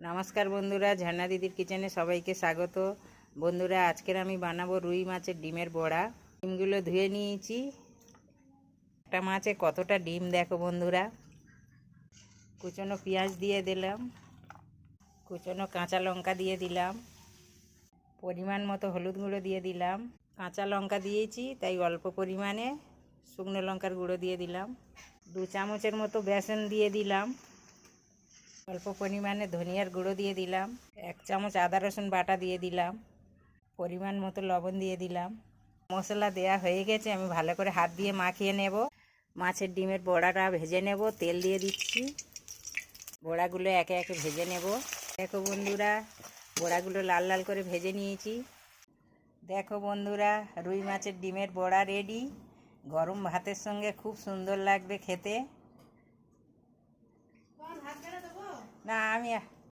নমস্কার বন্ধুরা, ঝর্ণা দিদির কিচেনে সবাইকে স্বাগত। বন্ধুরা, আজকের আমি বানাবো রুই মাছের ডিমের বড়া। ডিমগুলো ধুয়ে নিয়েছি। একটা মাছে কতটা ডিম দেখো বন্ধুরা। কুচনো পেঁয়াজ দিয়ে দিলাম, কুচনো কাঁচা লঙ্কা দিয়ে দিলাম, পরিমাণ মতো হলুদ গুঁড়ো দিয়ে দিলাম। কাঁচা লঙ্কা দিয়েছি তাই অল্প পরিমাণে শুকনো লঙ্কার গুঁড়ো দিয়ে দিলাম। 2 চামচের মতো বেসন দিয়ে দিলাম। অল্প পরিমাণে ধনিয়ার গুঁড়ো দিয়ে দিলাম। 1 চামচ আদা রসুন বাটা দিয়ে দিলাম। পরিমাণ মতো লবণ দিয়ে দিলাম। মশলা দেয়া হয়ে গেছে, আমি ভালো করে হাত দিয়ে মাখিয়ে নেব। মাছের ডিমের বড়াটা ভেজে নেব। তেল দিয়ে দিচ্ছি। বড়াগুলো একে একে ভেজে নেব। দেখো বন্ধুরা, বড়াগুলো লাল লাল করে ভেজে নিয়েছি। দেখো বন্ধুরা, রুই মাছের ডিমের বড়া রেডি। গরম ভাতের সঙ্গে খুব সুন্দর লাগবে খেতে। না, আমি